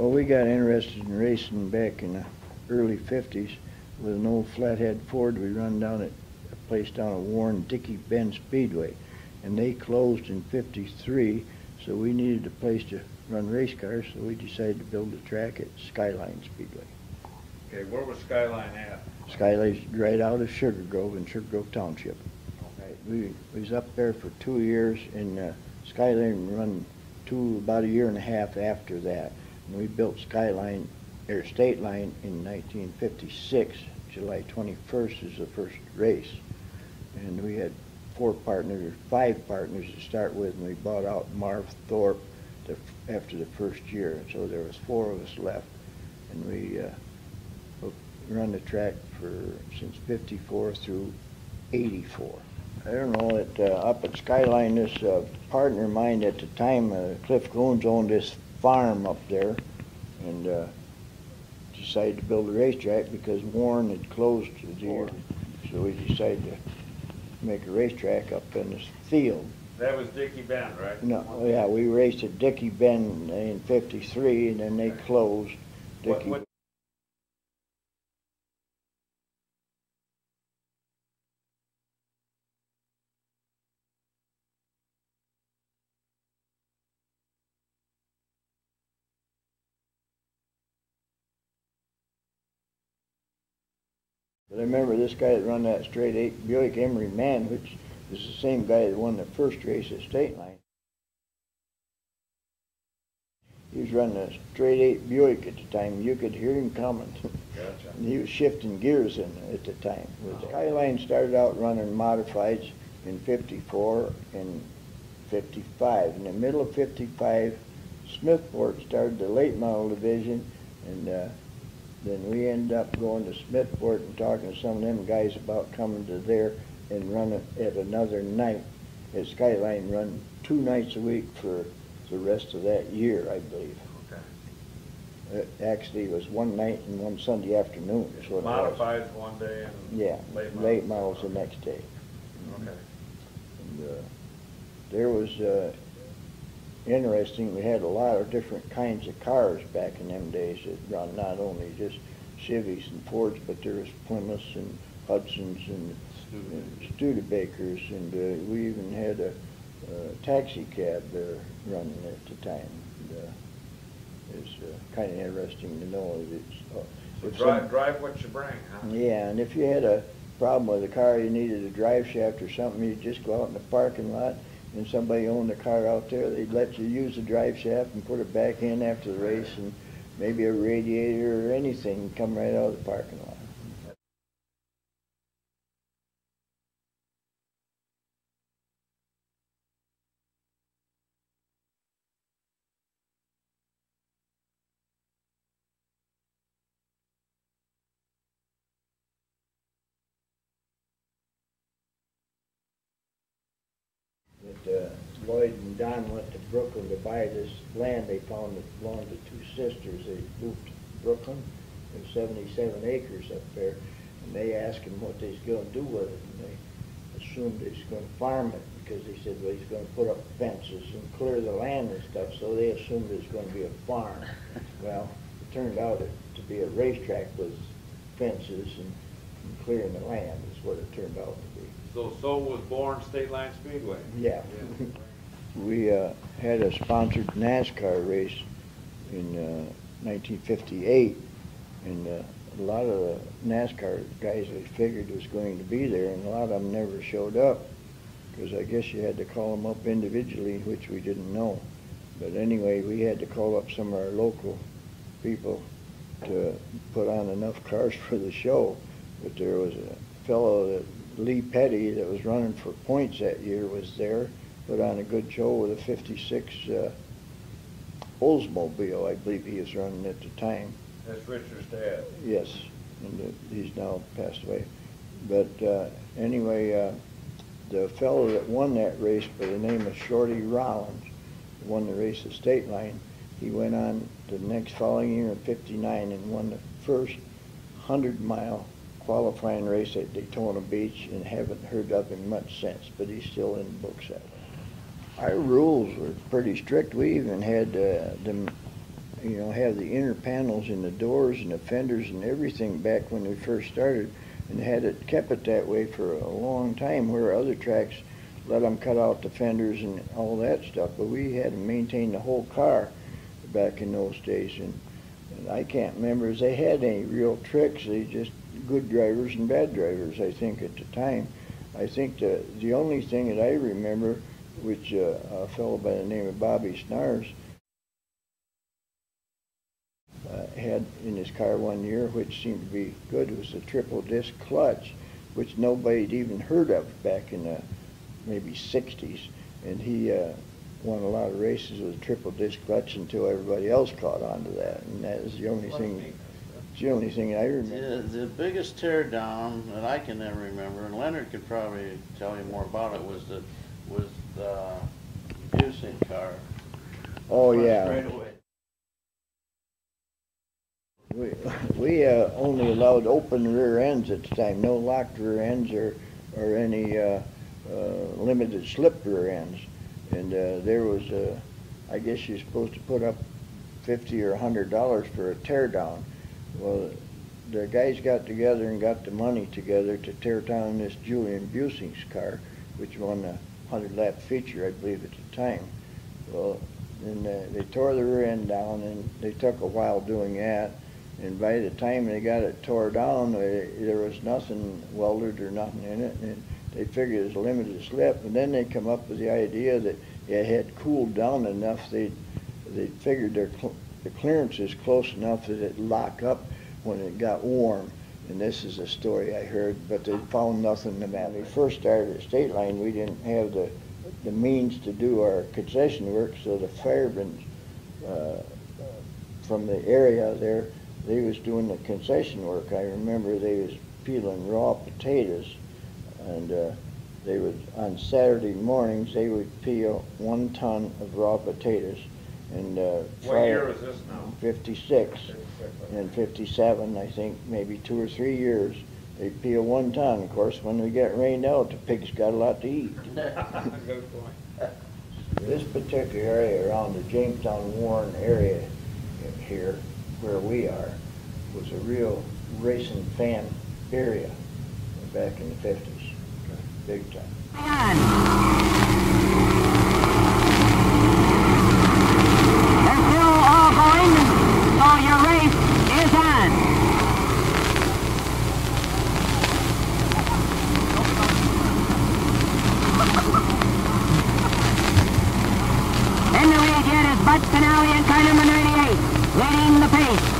Well, we got interested in racing back in the early 50s with an old flathead Ford. We run down at a place down at Warren, Stateline Speedway, and they closed in 53, so we needed a place to run race cars, so we decided to build a track at Skyline Speedway. Okay, where was Skyline at? Skyline's right out of Sugar Grove in Sugar Grove Township. Right. We was up there for 2 years, and Skyline run about a year and a half after that. And we built Skyline, or Stateline, in 1956. July 21st is the first race. And we had 5 partners to start with, and we bought out Marv Thorpe after the first year. So there was 4 of us left, and we run the track since 54 through 84. I don't know, up at Skyline, this partner of mine at the time, Cliff Goons, owned this farm up there, and decided to build a racetrack because Warren had closed the year. So we decided to make a racetrack up in this field. That was Dickey Bend, right? No, yeah, we raced at Dickey Bend in 53, and then they closed. What But I remember this guy that run that straight 8 Buick, Emory Mahan, which is the same guy that won the first race at Stateline. He was running a straight 8 Buick at the time. You could hear him coming. Gotcha. And he was shifting gears at the time. Skyline started out running modifieds in 54 and 55. In the middle of 55, Smithport started the late model division, and then we ended up going to Smithport and talking to some of them guys about coming to there and running at another night. At Skyline run 2 nights a week for the rest of that year, I believe. Okay. It actually was one night and one Sunday afternoon. Is what Modifieds one day and yeah, late models the next day. Okay. And there was interesting. We had a lot of different kinds of cars back in them days that run not only just Chevys and Fords, but there was Plymouths and Hudsons and Studebakers, and we even had a taxi cab there running at the time. It's kind of interesting to know that it's drive what you bring, huh? Yeah, and if you had a problem with a car, you needed a drive shaft or something, you'd just go out in the parking lot, and somebody owned a car out there, they'd let you use the drive shaft and put it back in after the race, and maybe a radiator or anything come right out of the parking lot. Lloyd and Don went to Brooklyn to buy this land they found that belonged to 2 sisters. They moved to Brooklyn. There's 77 acres up there, and they asked him what they was going to do with it, and they assumed they was going to farm it because they said, well, he's going to put up fences and clear the land and stuff, so they assumed it was going to be a farm. Well, it turned out to be a racetrack with fences and clearing the land is what it turned out to be. So was born Stateline Speedway. Yeah. We had a sponsored NASCAR race in 1958, and a lot of the NASCAR guys we figured was going to be there, and a lot of them never showed up because I guess you had to call them up individually, which we didn't know. But anyway, we had to call up some of our local people to put on enough cars for the show. But there was a fellow, Lee Petty, that was running for points that year, was there, put on a good show with a 56 Oldsmobile, I believe he was running at the time. That's Richard's dad. Yes, and he's now passed away. But anyway, the fellow that won that race by the name of Shorty Rollins, won the race at Stateline. He went on the next following year in 59 and won the first 100-mile qualifying race at Daytona Beach, and haven't heard of him much since, but he's still in the books that way. Our rules were pretty strict. We even had them you know, have the inner panels in the doors and the fenders and everything back when we first started, and kept it that way for a long time, where other tracks let them cut out the fenders and all that stuff, but we had to maintain the whole car back in those days, and I can't remember if they had any real tricks. They just good drivers and bad drivers, I think, at the time. I think the only thing that I remember, which a fellow by the name of Bobby Snars had in his car one year, which seemed to be good, was a triple disc clutch, which nobody'd even heard of back in the maybe 60s, and he won a lot of races with a triple disc clutch until everybody else caught on to that, and that is the only thing. It's the only thing I remember. The biggest tear down that I can ever remember, and Leonard could probably tell you more about it, was the Busing car. Oh yeah. Straight away. We only allowed open rear ends at the time, no locked rear ends or any limited slip rear ends. And there was, I guess you're supposed to put up $50 or $100 for a tear down. Well, the guys got together and got the money together to tear down this Julian Busing's car, which won the 100-lap feature, I believe, at the time. Well, then they tore the rear end down, and they took a while doing that. And by the time they got it tore down, there was nothing welded or nothing in it, and they figured it was a limited slip. And then they come up with the idea that it had cooled down enough, they figured the clearance is close enough that it'd lock up when it got warm. And this is a story I heard, but they found nothing in that. When we first started at Stateline, we didn't have the means to do our concession work, so the firemen from the area there, they was doing the concession work. I remember they was peeling raw potatoes, and they would, on Saturday mornings, they would peel 1 ton of raw potatoes. And What year was this now? 56 and 57, I think, maybe 2 or 3 years. They peel 1 ton. Of course, when we get rained out, the pigs got a lot to eat. Good point. This particular area around the Jamestown Warren area here, where we are, was a real racing fan area back in the 50s, big time. They're still all going, so your race is on. In the lead yet is Bud Finale in car number 98, leading the pace.